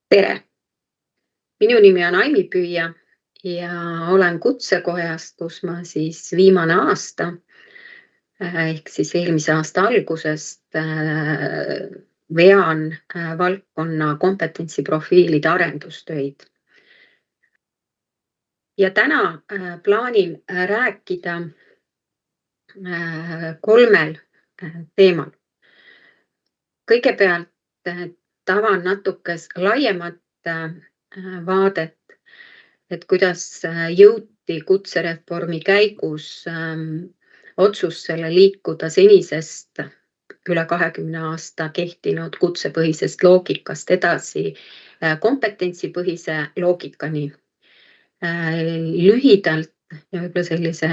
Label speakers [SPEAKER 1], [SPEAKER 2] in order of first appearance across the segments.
[SPEAKER 1] Tere! Minu nimi on Aimi Püüa ja olen Kutsekojast, kus ma siis viimane aasta ehk siis eelmise aasta algusest vean valdkonna kompetentsiprofiilide arendustöid. Ja täna plaanin rääkida kolmel teemal. Kõigepealt tavan natuke laiemat vaadet, et kuidas jõuti kutsereformi käigus otsusele liikuda senisest üle 20 aasta kehtinud kutsepõhisest loogikast edasi kompetentsipõhise loogikani. Lühidalt ja võib-olla sellise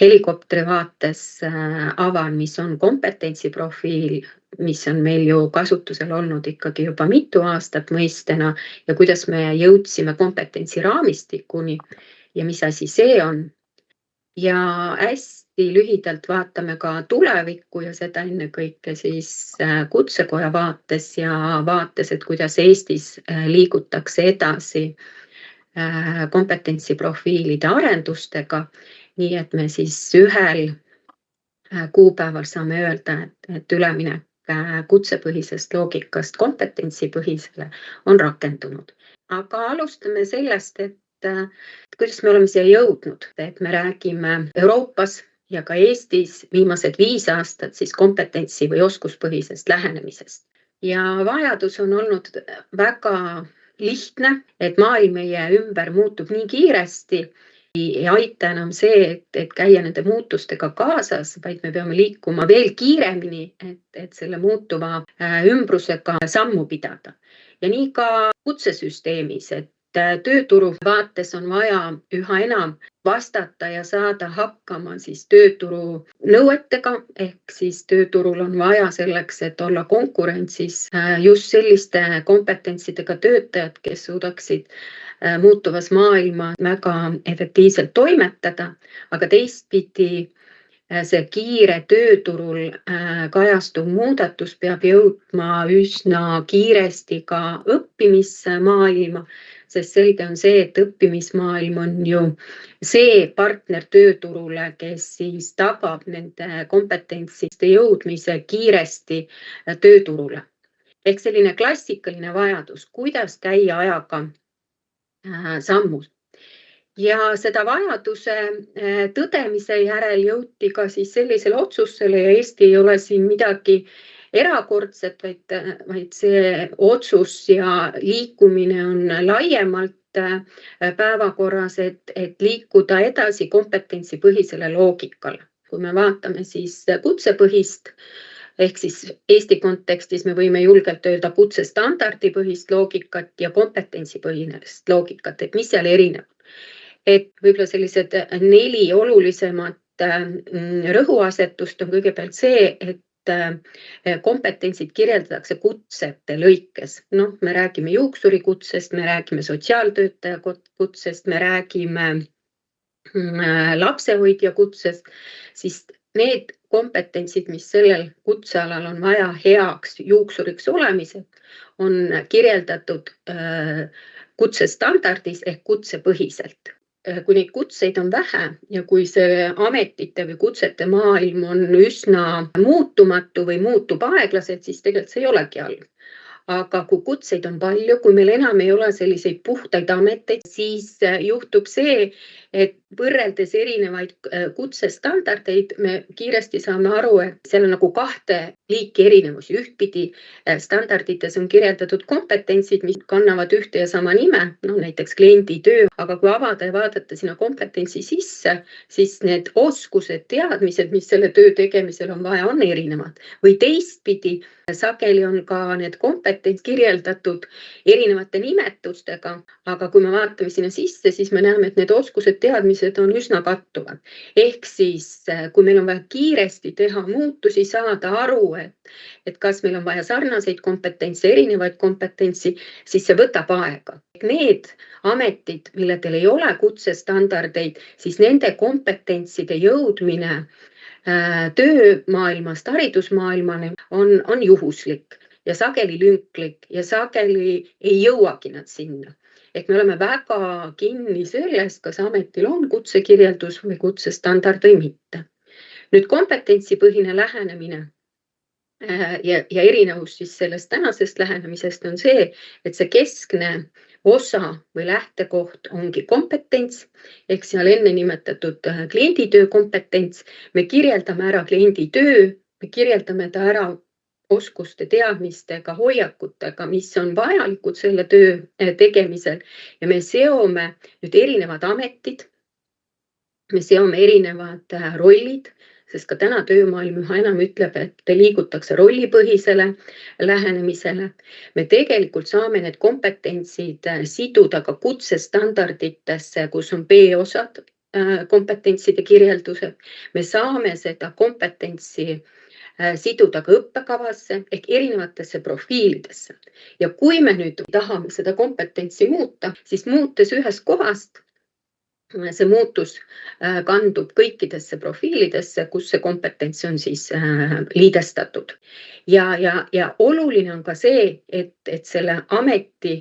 [SPEAKER 1] helikopteri vaates avan, mis on kompetentsiprofiil, mis on meil ju kasutusel olnud ikkagi juba mitu aastat mõistena ja kuidas me jõudsime kompetentsiraamistikuni ja mis asi see on. Ja hästi lühidalt vaatame ka tulevikku ja seda ennekõike siis Kutsekoja vaates ja vaates, et kuidas Eestis liigutakse edasi kompetentsiprofiilide arendustega, nii et me siis ühel kuupäeval saame öelda, et üleminek kutsepõhisest loogikast kompetentsipõhisele on rakendunud. Aga alustame sellest, et kuidas me oleme siia jõudnud, et me räägime Euroopas ja ka Eestis viimased 5 aastat siis kompetentsi- või oskuspõhisest lähenemisest. Ja vajadus on olnud väga lihtne, et maailm meie ümber muutub nii kiiresti. Ei aita enam see, et käia nende muutustega kaasas, vaid me peame liikuma veel kiiremini, et selle muutuva ümbrusega sammu pidada. Ja nii ka kutsesüsteemis, et tööturu vaates on vaja üha enam vastata ja saada hakkama siis tööturu nõuetega, ehk siis tööturul on vaja selleks, et olla konkurentsis just selliste kompetentsidega töötajad, kes suudaksid muutuvas maailma väga efektiivselt toimetada, aga teistpidi see kiire tööturul kajastuv muudatus peab jõudma üsna kiiresti ka õppimismaailma, sest selge on see, et õppimismaailm on ju see partner tööturule, kes siis tagab nende kompetentside jõudmise kiiresti tööturule. Ehk selline klassikaline vajadus, kuidas käia ajaga sammus. Ja seda vajaduse tõdemise järel jõuti ka siis sellisele otsusele ja Eesti ei ole siin midagi erakordset, vaid see otsus ja liikumine on laiemalt päevakorras, et liikuda edasi kompetentsipõhisele loogikale. Kui me vaatame siis kutsepõhist, ehk siis Eesti kontekstis me võime julgelt öelda kutsestandardipõhist loogikat ja kompetentsipõhinest loogikat, et mis seal erineb. Et võib-olla sellised 4 olulisemat rõhuasetust on kõigepealt see, et kompetentsid kirjeldatakse kutsete lõikes. Me räägime juuksurikutsest, me räägime sotsiaaltöötaja kutsest, me räägime lapsehoidja kutsest, siis need kompetentsid, mis sellel kutsealal on vaja heaks juuksuriks olemisel, on kirjeldatud kutsestandardis ehk kutsepõhiselt. Kui neid kutseid on vähe ja kui see ametite või kutsete maailm on üsna muutumatu või muutub aeglaselt, siis tegelikult see ei olegi halb. Aga kui kutseid on palju, kui meil enam ei ole selliseid puhtaid ameteid, siis juhtub see, et võrreldes erinevaid kutsestandardeid me kiiresti saame aru, et seal on nagu 2 liiki erinevusi. Ühtpidi standardites on kirjeldatud kompetentsid, mis kannavad ühte ja sama nime, näiteks kliendi töö, aga kui avada ja vaadata sinna kompetentsi sisse, siis need oskused, teadmised, mis selle töö tegemisel on vaja, on erinevad. Või teistpidi, sageli on ka need kompetents kirjeldatud erinevate nimetustega, aga kui me vaatame sinna sisse, siis me näeme, et need oskused, teadmised on üsna kattuvad. Ehk siis, kui meil on vaja kiiresti teha muutusi, saada aru, et kas meil on vaja sarnaseid kompetentse, erinevaid kompetentsi, siis see võtab aega. Need ametid, milledel ei ole kutsestandardeid, siis nende kompetentside jõudmine töömaailmast haridusmaailmani on juhuslik. ja sageli lünklik ja sageli ei jõuagi nad sinna. Et me oleme väga kinni sellest, kas ametil on kutsekirjeldus või kutsestandard või mitte. Nüüd kompetentsipõhine lähenemine ja erinevus siis sellest tänasest lähenemisest on see, et see keskne osa või lähtekoht ongi kompetents ehk seal enne nimetatud klienditöö kompetents. Me kirjeldame ära kliendi töö, me kirjeldame ta ära oskuste, teadmistega, hoiakutega, mis on vajalikud selle töö tegemisel ja me seome nüüd erinevad ametid, me seome erinevad rollid, sest ka täna töömaailm üha enam ütleb, et liigutakse rollipõhisele lähenemisele. Me tegelikult saame need kompetentsid siduda ka kutsestandarditesse, kus on B-osad kompetentside kirjeldused. Me saame seda kompetentsi siduda ka õppekavasse ehk erinevatesse profiilidesse. Ja kui me nüüd tahame seda kompetentsi muuta, siis muutes ühest kohast, see muutus kandub kõikidesse profiilidesse, kus see kompetents on siis liidestatud. Ja oluline on ka see, et selle ameti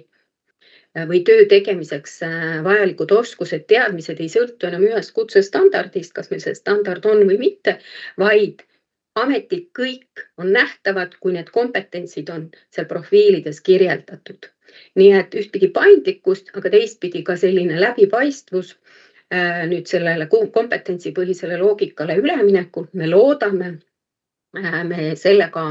[SPEAKER 1] või töö tegemiseks vajalikud oskused, teadmised ei sõltu enam ühest kutsestandardist, kas meil see standard on või mitte, vaid ametil kõik on nähtavad, kui need kompetentsid on seal profiilides kirjeldatud. Nii et ühtpidi paindlikkust, aga teistpidi ka selline läbipaistvus nüüd sellele kompetentsipõhisele loogikale üleminekul me loodame, me sellega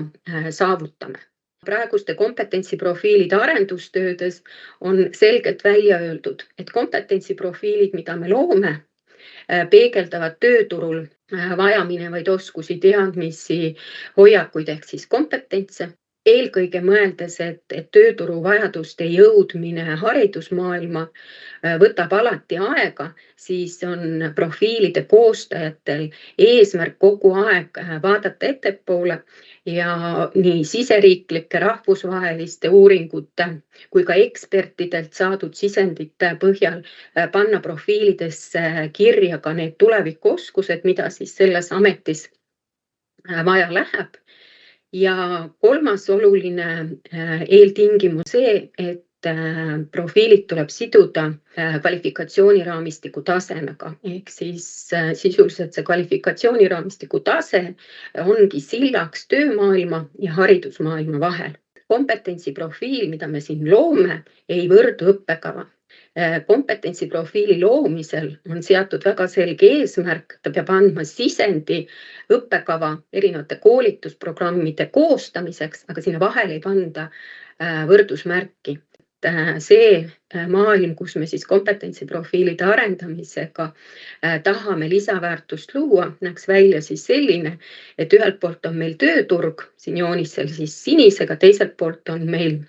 [SPEAKER 1] saavutame. Praeguste kompetentsiprofiilide arendustöödes on selgelt välja öeldud, et kompetentsiprofiilid, mida me loome, peegeldavad tööturul vajaminevaid oskusi, teadmisi, hoiakuid ehk siis kompetentse. Eelkõige mõeldes, et tööturu vajaduste jõudmine haridusmaailma võtab alati aega, siis on profiilide koostajatel eesmärk kogu aeg vaadata ettepoole ja nii siseriiklike rahvusvaheliste uuringute kui ka ekspertidelt saadud sisendite põhjal panna profiilidesse kirja ka need tulevikuoskused, mida siis selles ametis vaja läheb. Ja kolmas oluline eeltingimus see, et profiilid tuleb siduda kvalifikatsiooniraamistiku tasemega. Ehk siis sisuliselt see kvalifikatsiooniraamistiku tase ongi sillaks töömaailma ja haridusmaailma vahel. Kompetentsiprofiil, mida me siin loome, ei võrdu õppekava. Kompetentsiprofiili loomisel on seatud väga selge eesmärk, ta peab andma sisendi õppekava erinevate koolitusprogrammide koostamiseks, aga sinna vahele ei panda võrdusmärki. See maailm, kus me siis kompetentsiprofiilide arendamisega tahame lisaväärtust luua, näeks välja siis selline, et ühelt poolt on meil tööturg, siin joonisel siis sinisega, teiselt poolt on meil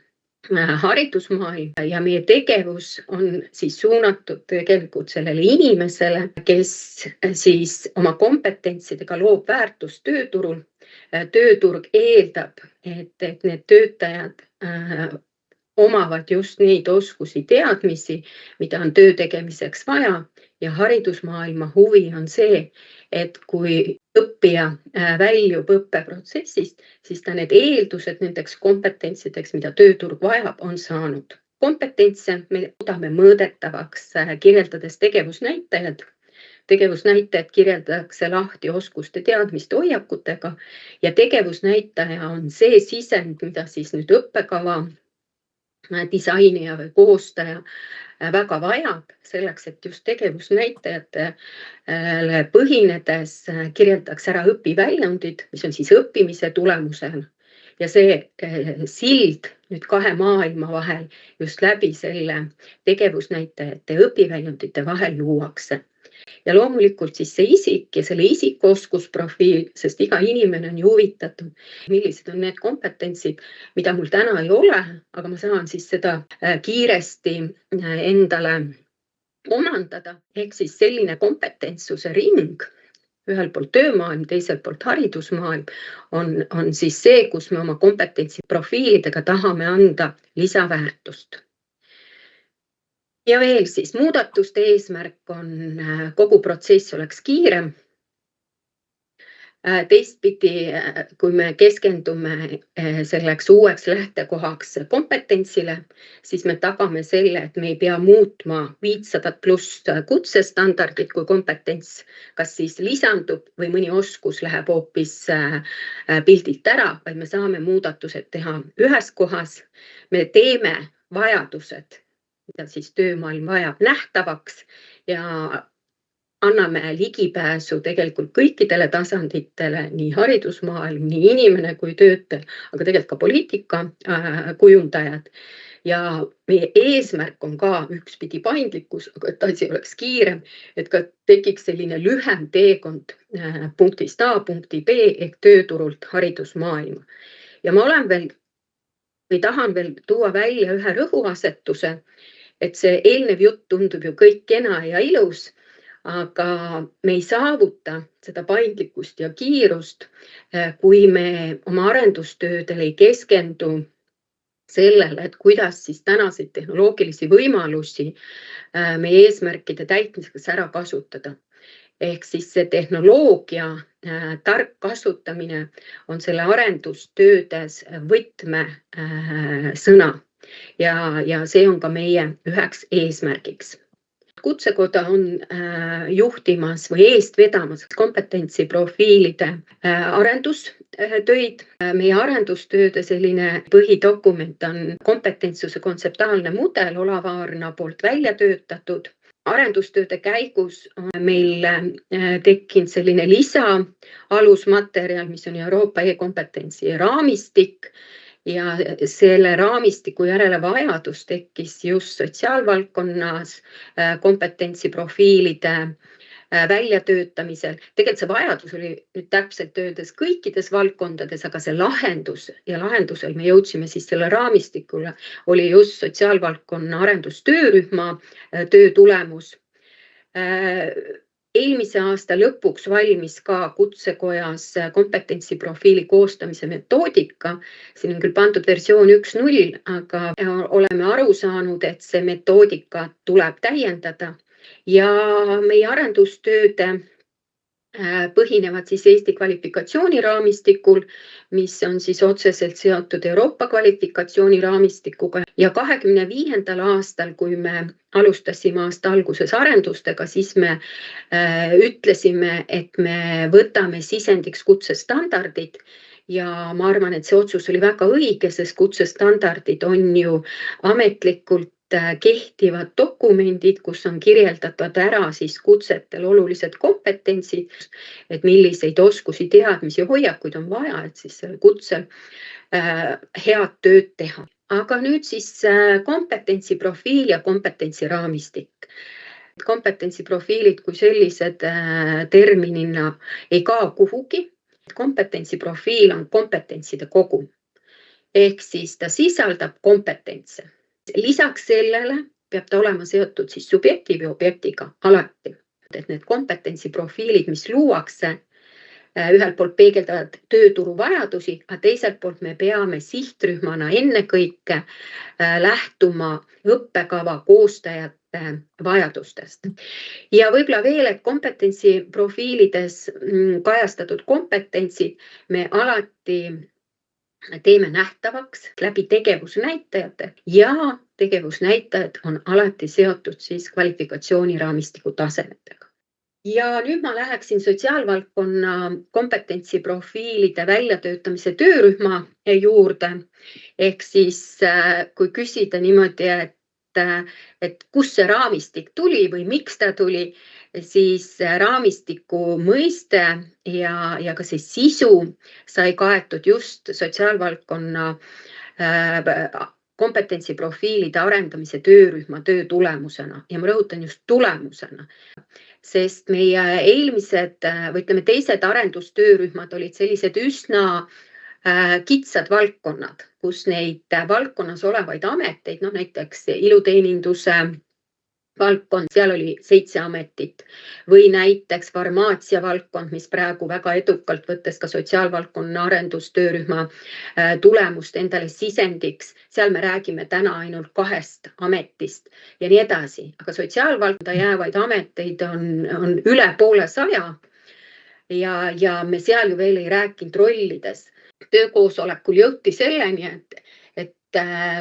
[SPEAKER 1] haridusmaailm ja meie tegevus on siis suunatud tegelikult sellele inimesele, kes siis oma kompetentsidega loob väärtust tööturul. Tööturg eeldab, et need töötajad omavad just neid oskusi, teadmisi, mida on töö tegemiseks vaja ja haridusmaailma huvi on see, et kui õppija väljub õppeprotsessist, siis ta need eeldused nendeks kompetentsideks, mida tööturg vajab, on saanud. Kompetentse me muudame mõõdetavaks, kirjeldades tegevusnäitajad. Tegevusnäitajad kirjeldatakse lahti oskuste, teadmiste, hoiakutega ja tegevusnäitaja on see sisend, mida siis nüüd õppekava disainija või koostaja väga vajab selleks, et just tegevusnäitajatele põhinedes kirjeldaks ära õpiväljundid, mis on siis õppimise tulemusena. Ja see sild nüüd kahe maailma vahel just läbi selle tegevusnäitajate ja õpiväljundite vahel luuakse. Ja loomulikult siis see isik ja selle isikoskusprofiil, sest iga inimene on ju huvitatud, millised on need kompetentsid, mida mul täna ei ole, aga ma saan siis seda kiiresti endale omandada. Ehk siis selline kompetentsuse ring, ühelt poolt töömaailm, teiselt poolt haridusmaailm, on siis see, kus me oma kompetentsiprofiilidega tahame anda lisaväärtust. Ja veel siis muudatuste eesmärk on kogu protsess oleks kiirem. Teistpidi, kui me keskendume selleks uueks lähtekohaks kompetentsile, siis me tagame selle, et me ei pea muutma 500+ kutsestandardit, kui kompetents kas siis lisandub või mõni oskus läheb hoopis pildilt ära, vaid me saame muudatused teha ühes kohas. Me teeme vajadused, mida siis töömaailm vajab, nähtavaks ja anname ligipääsu tegelikult kõikidele tasanditele, nii haridusmaailm, nii inimene kui töötaja, aga tegelikult ka poliitika kujundajad. Ja meie eesmärk on ka ühtpidi paindlikkus, aga et asi oleks kiirem, et ka tekiks selline lühem teekond punktist A punkti B ehk tööturult haridusmaailma. Ja ma tahan veel tuua välja ühe rõhuasetuse, et see eelnev jutt tundub ju kõik kena ja ilus, aga me ei saavuta seda paindlikkust ja kiirust, kui me oma arendustöödel ei keskendu sellele, et kuidas siis tänaseid tehnoloogilisi võimalusi meie eesmärkide täitmiseks ära kasutada. Ehk siis see tehnoloogia tark kasutamine on selle arendustöödes võtmesõna ja see on ka meie üheks eesmärgiks. Kutsekoda on juhtimas või eest vedamas kompetentsiprofiilide arendustöid. Meie arendustööde selline põhidokument on kompetentsuse kontseptuaalne mudel Olav Aarna poolt välja töötatud. Arendustööde käigus on meil tekkinud selline lisaalusmaterjal, mis on Euroopa e-kompetentsi raamistik. Ja selle raamistiku järele vajadus tekkis just sotsiaalvaldkonnas kompetentsiprofiilide väljatöötamisel. Tegelikult see vajadus oli nüüd täpselt öeldes kõikides valdkondades, aga see lahendusel me jõudsime siis selle raamistikule, oli just sotsiaalvaldkonna arendustöörühma töö tulemus. Eelmise aasta lõpuks valmis ka kutsekojas kompetentsiprofiili koostamise metoodika. Siin on küll pandud versioon 1.0, aga oleme aru saanud, et see metoodika tuleb täiendada. Ja meie arendustööde põhinevad siis Eesti kvalifikatsiooniraamistikul, mis on siis otseselt seotud Euroopa kvalifikatsiooniraamistikuga. Ja 2025. aastal, kui me alustasime aasta alguses arendustega, siis me ütlesime, et me võtame sisendiks kutsestandardid. Ja ma arvan, et see otsus oli väga õige, sest kutsestandardid on ju ametlikult kehtivad dokumendid, kus on kirjeldatud ära siis kutsetel olulised kompetentsid, et milliseid oskusi, teadmisi ja hoiakuid on vaja, et siis selle kutsel head tööd teha. Aga nüüd siis kompetentsiprofiil ja kompetentsiraamistik. Kompetentsiprofiilid kui sellised terminina ei kao kuhugi. Kompetentsiprofiil on kompetentside kogum. Ehk siis ta sisaldab kompetentse. Lisaks sellele peab ta olema seotud siis subjekti või objektiga alati. Et need kompetentsiprofiilid, mis luuakse, ühelt poolt peegeldavad tööturu vajadusi, aga teiselt poolt me peame sihtrühmana ennekõike lähtuma õppekava koostajate vajadustest. Ja võib-olla veel, et kompetentsiprofiilides kajastatud kompetentsid me alati teeme nähtavaks läbi tegevusnäitajate ja tegevusnäitajad on alati seotud siis kvalifikatsiooniraamistiku tasemetega. Ja nüüd ma läheksin sotsiaalvaldkonna kompetentsiprofiilide väljatöötamise töörühma juurde. Ehk siis kui küsida niimoodi, et kus see raamistik tuli või miks ta tuli, siis raamistiku mõiste ja ka see sisu sai kaetud just sotsiaalvaldkonna kompetentsiprofiilide arendamise töörühma töö tulemusena. Ja ma rõhutan just tulemusena, sest meie eelmised või ütleme teised arendustöörühmad olid sellised üsna kitsad valdkonnad, kus neid valdkonnas olevaid ameteid, näiteks iluteeninduse valdkond, seal oli 7 ametit või näiteks farmaatsia valdkond, mis praegu väga edukalt võttes ka sotsiaalvaldkonna arendustöörühma tulemust endale sisendiks. Seal me räägime täna ainult 2 ametist ja nii edasi, aga sotsiaalvaldkonda jäävaid ameteid on üle poole 100. ja me seal ju veel ei rääkinud rollides. Töökoosolekul jõuti selleni, et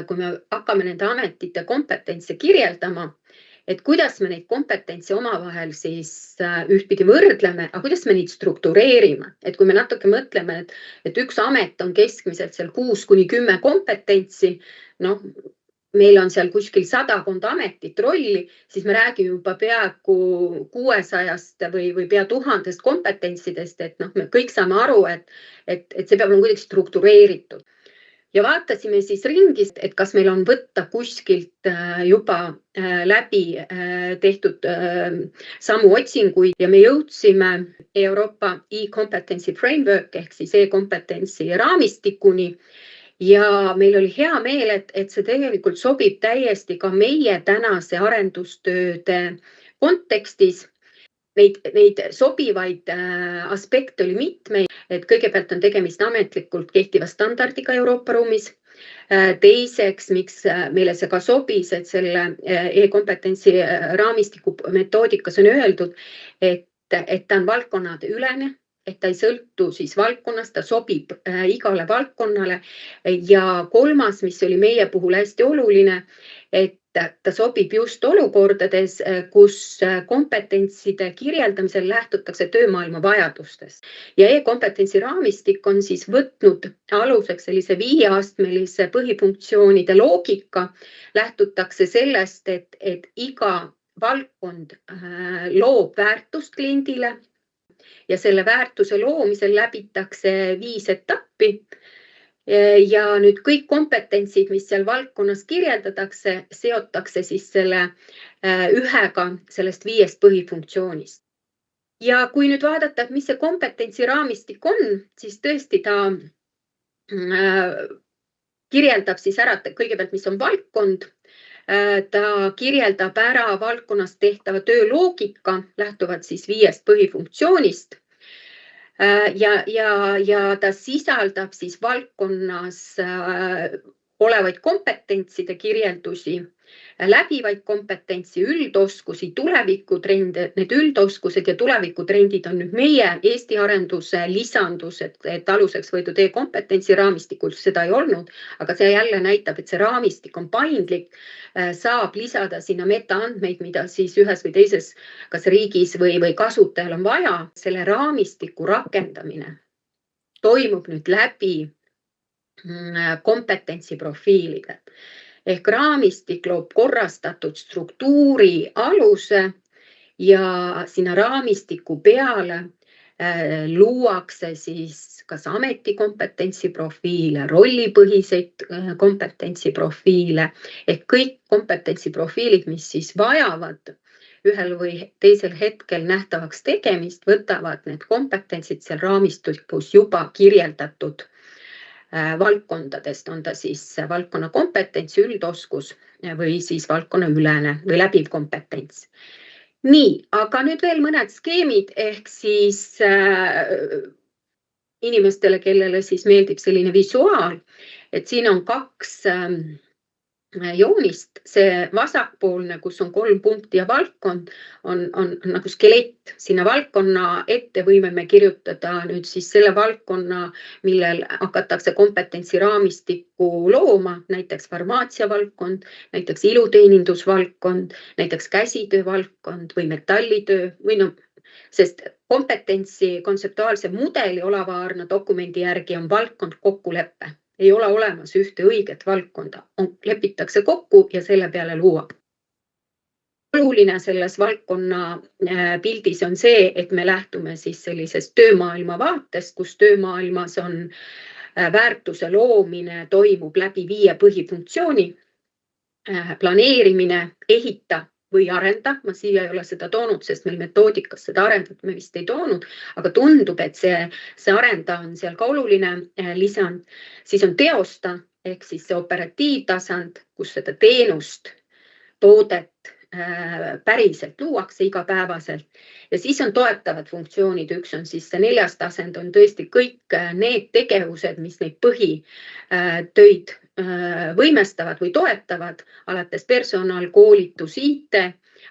[SPEAKER 1] kui me hakkame nende ametite kompetentse kirjeldama, et kuidas me neid kompetentse omavahel siis ühtpidi võrdleme, aga kuidas me neid struktureerime. Et kui me natuke mõtleme, et üks amet on keskmiselt seal 6–10 kompetentsi, meil on seal kuskil 100 ametit rolli, siis me räägime juba peaaegu 600 või pea 1000 kompetentsidest, et me kõik saame aru, et see peab olema kuidagi struktureeritud. Ja vaatasime siis ringist, et kas meil on võtta kuskilt juba läbi tehtud samu otsinguid ja me jõudsime Euroopa e-competency framework ehk siis e-kompetentsi raamistikuni. Ja meil oli hea meel, et see tegelikult sobib täiesti ka meie tänase arendustööde kontekstis. Neid sobivaid aspekte oli mitmeid, et kõigepealt on tegemist ametlikult kehtiva standardiga Euroopa ruumis. Teiseks, miks meile see ka sobis, et selle e-kompetentsi raamistiku metoodikas on öeldud, et ta on valdkonnade ülene, et ta ei sõltu siis valdkonnast, ta sobib igale valdkonnale. Ja kolmas, mis oli meie puhul hästi oluline, et ta sobib just olukordades, kus kompetentside kirjeldamisel lähtutakse töömaailma vajadustest. Ja e-kompetentsi raamistik on siis võtnud aluseks sellise 5-astmelise põhifunktsioonide loogika. Lähtutakse sellest, et iga valdkond loob väärtust kliendile. Ja selle väärtuse loomisel läbitakse 5 etappi ja nüüd kõik kompetentsid, mis seal valdkonnas kirjeldatakse, seotakse siis selle ühega sellest 5 põhifunktsioonist. Ja kui nüüd vaadata, et mis see kompetentsi raamistik on, siis tõesti ta kirjeldab siis ära kõigepealt, mis on valdkond. Ta kirjeldab ära valdkonnas tehtava töö loogika, lähtuvalt siis 5 põhifunktsioonist. Ja ta sisaldab siis valdkonnas olevaid kompetentside kirjeldusi, läbivaid kompetentsi, üldoskusi, tulevikutrende. Need üldoskused ja tulevikutrendid on nüüd meie Eesti arenduse lisandus, et aluseks võetud e-kompetentsi raamistikul seda ei olnud, aga see jälle näitab, et see raamistik on paindlik, saab lisada sinna metaandmeid, mida siis ühes või teises kas riigis või kasutajal on vaja. Selle raamistiku rakendamine toimub nüüd läbi kompetentsiprofiilide. Ehk raamistik loob korrastatud struktuuri aluse ja sinna raamistiku peale luuakse siis kas ametikompetentsioprofiile, rollipõhiseid kompetentsiprofiile ehk kõik kompetentsiprofiilid, mis siis vajavad ühel või teisel hetkel nähtavaks tegemist, võtavad need kompetentsid seal raamistikus juba kirjeldatud valdkondadest, on ta siis valdkonna kompetents, üldoskus või siis valdkonna ülene või läbiv kompetents. Nii, aga nüüd veel mõned skeemid ehk siis inimestele, kellele siis meeldib selline visuaal, et siin on 2 joonist. See vasakpoolne, kus on 3 punkti ja valdkond, on nagu skelett. Sinna valdkonna ette võime me kirjutada nüüd siis selle valdkonna, millel hakatakse kompetentsi raamistikku looma, näiteks farmaatsia valdkond, näiteks iluteenindusvaldkond, näiteks käsitöö valdkond või metallitöö või sest kompetentsi kontseptuaalse mudeli Olavaarna dokumendi järgi on valdkond kokkulepe. Ei ole olemas ühte õiget valdkonda, lepitakse kokku ja selle peale luua. Oluline selles valdkonna pildis on see, et me lähtume siis sellisest töömaailma vaatest, kus töömaailmas on väärtuse loomine toimub läbi 5 põhifunktsiooni. Planeerimine, ehita või arenda. Ma siia ei ole seda toonud, sest meil metoodikas seda arendat me vist ei toonud, aga tundub, et see arenda on seal ka oluline lisand. Siis on teosta ehk siis see operatiivtasand, kus seda teenust, toodet päriselt luuakse igapäevaselt. Ja siis on toetavad funktsioonid. Üks on siis see 4. tasand, on tõesti kõik need tegevused, mis neid põhitöid võimestavad või toetavad, alates personal, koolitus, IT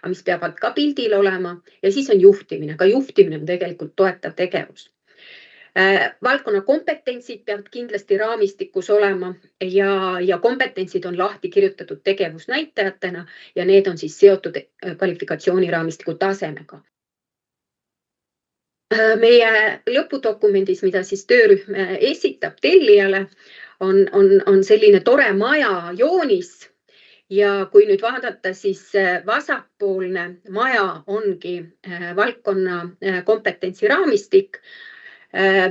[SPEAKER 1] aga mis peavad ka pildil olema, ja siis on juhtimine. Ka juhtimine on tegelikult toetav tegevus. Valdkonna kompetentsid peavad kindlasti raamistikus olema ja kompetentsid on lahti kirjutatud tegevusnäitajatena ja need on siis seotud kvalifikatsiooniraamistiku tasemega. Meie lõpudokumendis, mida siis töörühm esitab tellijale, on selline tore maja joonis. Ja kui nüüd vaadata, siis vasakpoolne maja ongi valdkonna kompetentsiraamistik.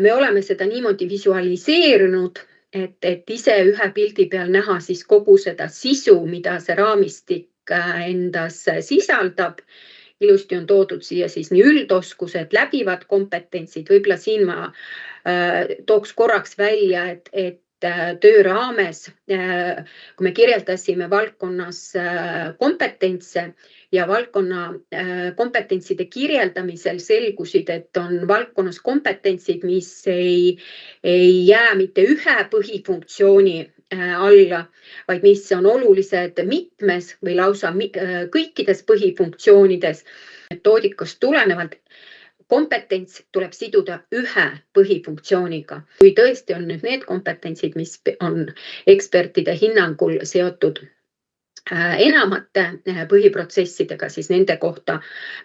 [SPEAKER 1] Me oleme seda niimoodi visualiseerinud, et ise ühe pildi peal näha siis kogu seda sisu, mida see raamistik endas sisaldab. Ilusti on toodud siia siis nii üldoskused, läbivad kompetentsid. Võib-olla siin ma tooks korraks välja, et töö raames, kui me kirjeldasime valdkonnas kompetentse ja valdkonna kompetentside kirjeldamisel selgusid, et on valdkonnas kompetentsid, mis ei jää mitte ühe põhifunktsiooni alla, vaid mis on olulised mitmes või lausa kõikides põhifunktsioonides. Metoodikast tulenevalt kompetents tuleb siduda ühe põhifunktsiooniga. Kui tõesti on nüüd need kompetentsid, mis on ekspertide hinnangul seotud enamate põhiprotsessidega, siis nende kohta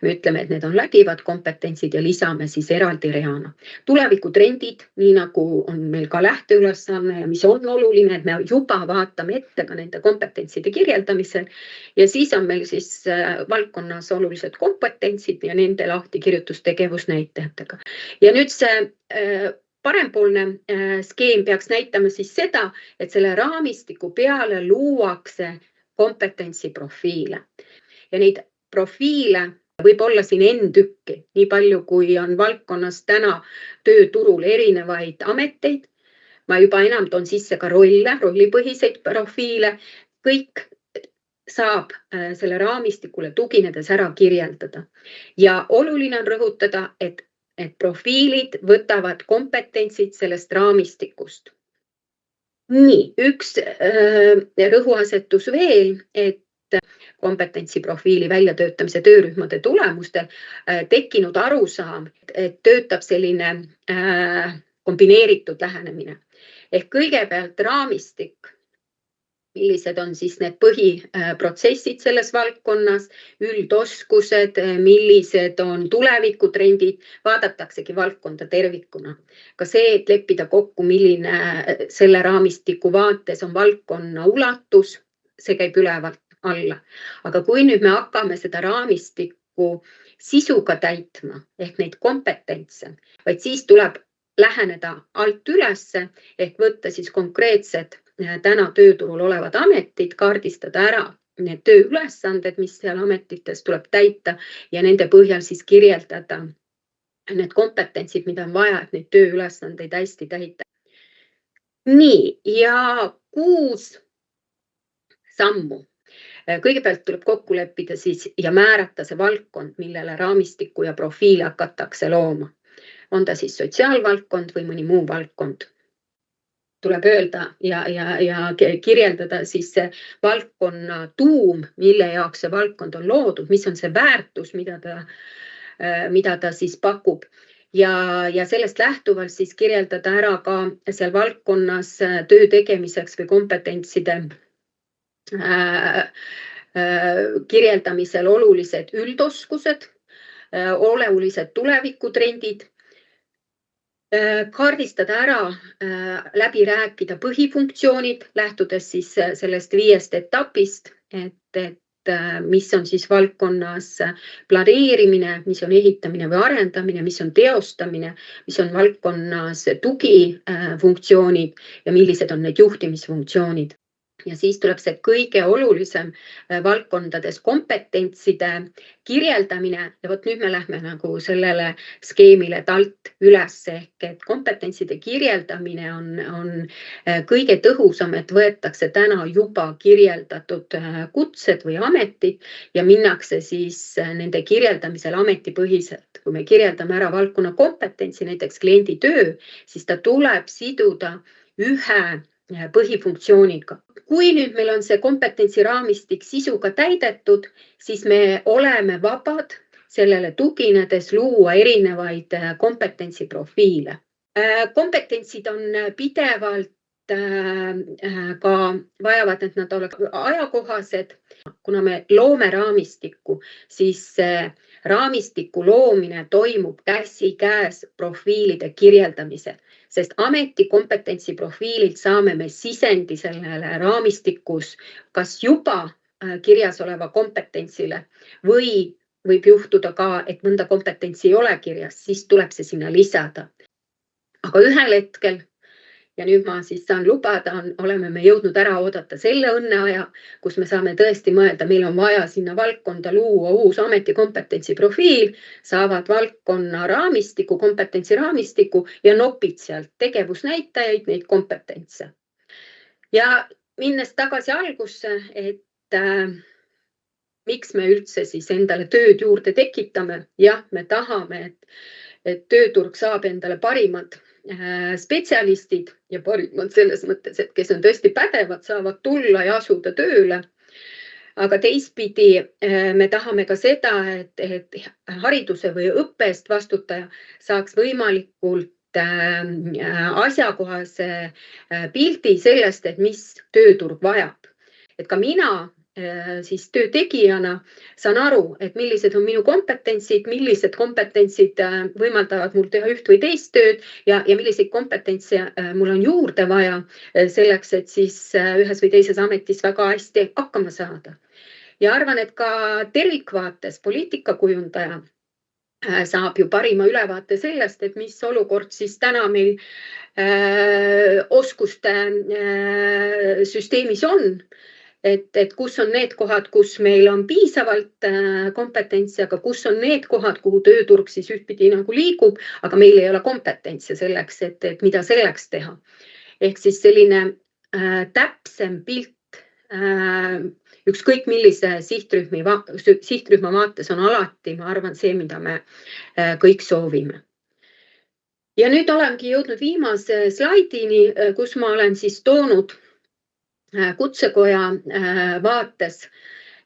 [SPEAKER 1] me ütleme, et need on läbivad kompetentsid ja lisame siis eraldi reana. Tulevikutrendid, nii nagu on meil ka lähteülesanne ja mis on oluline, et me juba vaatame ette ka nende kompetentside kirjeldamisel ja siis on meil siis valdkonnas olulised kompetentsid ja nende lahtikirjutus tegevusnäitajatega. Ja nüüd see parempoolne skeem peaks näitama siis seda, et selle raamistiku peale luuakse kompetentsiprofiile ja neid profiile võib olla siin N-tükki, nii palju kui on valdkonnas täna tööturul erinevaid ameteid. Ma juba enam toon sisse ka rollipõhiseid profiile. Kõik saab selle raamistikule tuginedes ära kirjeldada. Ja oluline on rõhutada, et profiilid võtavad kompetentsid sellest raamistikust. Nii, üks rõhuasetus veel, et kompetentsiprofiili väljatöötamise töörühmade tulemustel tekkinud arusaam, et töötab selline kombineeritud lähenemine. Ehk kõigepealt raamistik, millised on siis need põhiprotsessid selles valdkonnas, üldoskused, millised on tulevikutrendid, vaadataksegi valdkonda tervikuna. Ka see, et leppida kokku, milline selle raamistiku vaates on valdkonna ulatus, see käib ülevalt alla. Aga kui nüüd me hakkame seda raamistikku sisuga täitma, ehk neid kompetentse, vaid siis tuleb läheneda alt ülesse, ehk võtta siis konkreetsed täna tööturul olevad ametid, kaardistada ära need tööülesanded, mis seal ametites tuleb täita ja nende põhjal siis kirjeldada need kompetentsid, mida on vaja, et neid tööülesandeid hästi täita. Nii, ja 6 sammu. Kõigepealt tuleb kokku leppida siis ja määrata see valdkond, millele raamistiku ja profiili hakatakse looma. On ta siis sotsiaalvaldkond või mõni muu valdkond. Tuleb öelda ja kirjeldada siis see valdkonna tuum, mille jaoks see valdkond on loodud, mis on see väärtus, mida ta siis pakub. Ja sellest lähtuvalt siis kirjeldada ära ka seal valdkonnas töö tegemiseks või kompetentside kirjeldamisel olulised üldoskused, olulised tulevikutrendid, kaardistada ära, läbi rääkida põhifunktsioonid, lähtudes siis sellest 5 etapist, et mis on siis valdkonnas planeerimine, mis on ehitamine või arendamine, mis on teostamine, mis on valdkonnas tugifunktsioonid ja millised on need juhtimisfunktsioonid. Ja siis tuleb see kõige olulisem valdkondades kompetentside kirjeldamine ja vot nüüd me lähme nagu sellele skeemile alt üles ehk et kompetentside kirjeldamine on kõige tõhusam, et võetakse täna juba kirjeldatud kutsed või ametid ja minnakse siis nende kirjeldamisel ametipõhiselt. Kui me kirjeldame ära valdkonna kompetentsi, näiteks kliendi töö, siis ta tuleb siduda ühe põhifunktsiooniga. Kui nüüd meil on see kompetentsiraamistik sisuga täidetud, siis me oleme vabad sellele tuginedes luua erinevaid kompetentsiprofiile. Kompetentsid on pidevalt ka vajavad, et nad oleks ajakohased. Kuna me loome raamistikku, siis raamistiku loomine toimub käsikäes profiilide kirjeldamisel, sest ametikompetentsi profiililt saame me sisendi sellele raamistikus kas juba kirjas oleva kompetentsile või võib juhtuda ka, et mõnda kompetentsi ei ole kirjas, siis tuleb see sinna lisada. Aga ühel hetkel, ja nüüd ma siis saan lubada, oleme me jõudnud ära oodata selle õnneaja, kus me saame tõesti mõelda, meil on vaja sinna valdkonda luua uus ametikompetentsi profiil, saavad valdkonna raamistiku, kompetentsiraamistiku ja nopid sealt tegevusnäitajaid, neid kompetentse. Ja minnes tagasi algusse, et miks me üldse siis endale tööd juurde tekitame? Jah, me tahame, et tööturg saab endale parimad spetsialistid ja parimad selles mõttes, et kes on tõesti pädevad, saavad tulla ja asuda tööle. Aga teistpidi me tahame ka seda, et hariduse või õppe eest vastutaja saaks võimalikult asjakohase pildi sellest, et mis tööturg vajab. Et ka mina siis töö tegijana saan aru, et millised on minu kompetentsid, millised kompetentsid võimaldavad mul teha üht või teist tööd ja milliseid kompetentse mul on juurde vaja selleks, et siis ühes või teises ametis väga hästi hakkama saada. Ja arvan, et ka tervikvaates poliitikakujundaja saab ju parima ülevaate sellest, et mis olukord siis täna meil oskuste süsteemis on. Et kus on need kohad, kus meil on piisavalt kompetentsi, aga kus on need kohad, kuhu tööturg siis ühtpidi nagu liigub, aga meil ei ole kompetentsi selleks, et mida selleks teha. Ehk siis selline täpsem pilt ükskõik millise sihtrühma vaates on alati, ma arvan, see, mida me kõik soovime. Ja nüüd olengi jõudnud viimase slaidini, kus ma olen siis toonud Kutsekoja vaates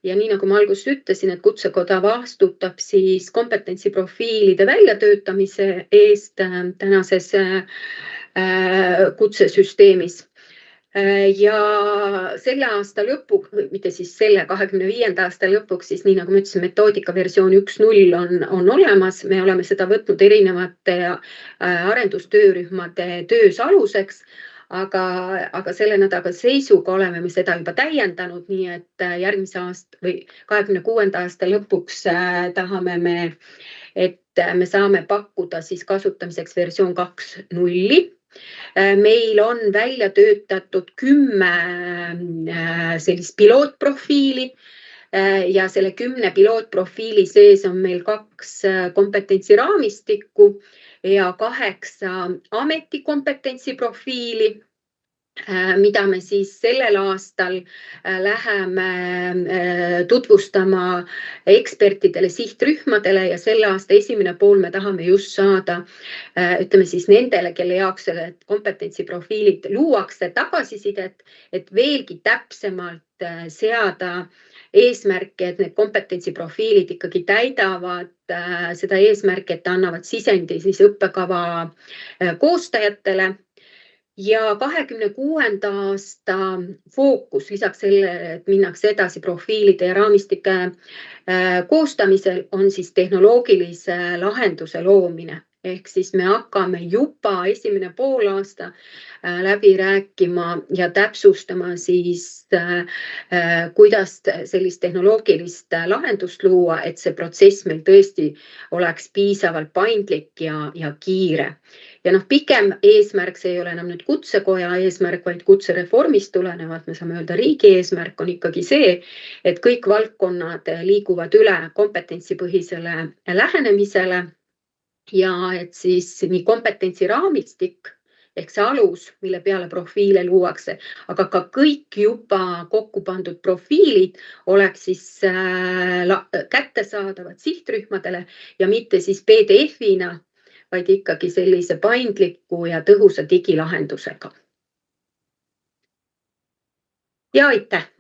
[SPEAKER 1] ja nii nagu ma alguses ütlesin, et Kutsekoda vastutab siis kompetentsiprofiilide väljatöötamise eest tänases kutsesüsteemis. Ja selle aasta lõpuks, mitte siis selle 25. aasta lõpuks, siis nii nagu ma ütlesin, metoodika versioon 1.0 on olemas. Me oleme seda võtnud erinevate arendustöörühmade töös aluseks. Aga selle nädala seisuga oleme me seda juba täiendanud, nii et järgmise aasta või 26. aasta lõpuks tahame me, et me saame pakkuda siis kasutamiseks versioon 2.0. Meil on välja töötatud 10 sellist pilootprofiili ja selle 10 pilootprofiili sees on meil 2 kompetentsiraamistikku ja 8 ametikompetentsi-profiili, mida me siis sellel aastal läheme tutvustama ekspertidele, sihtrühmadele ja selle aasta esimene pool me tahame just saada, ütleme siis nendele, kelle jaoks selle kompetentsiprofiilid luuakse tagasisidet, et veelgi täpsemalt seada eesmärke, et need kompetentsiprofiilid ikkagi täidavad seda eesmärki, et annavad sisendi siis õppekava koostajatele. Ja 26. aasta fookus lisaks sellele, et minnakse edasi profiilide ja raamistike koostamisel, on siis tehnoloogilise lahenduse loomine. Ehk siis me hakkame juba esimene poolaasta läbi rääkima ja täpsustama siis, kuidas sellist tehnoloogilist lahendust luua, et see protsess meil tõesti oleks piisavalt paindlik ja kiire. Ja pikem eesmärk, see ei ole enam nüüd Kutsekoja eesmärk, vaid kutsereformist tulenevalt, me saame öelda riigi eesmärk on ikkagi see, et kõik valdkonnad liiguvad üle kompetentsipõhisele lähenemisele ja et siis nii kompetentsiraamistik ehk see alus, mille peale profiile luuakse, aga ka kõik juba kokku pandud profiilid oleks siis kättesaadavad sihtrühmadele ja mitte siis PDF-ina, vaid ikkagi sellise paindliku ja tõhusa digilahendusega. ja aitäh!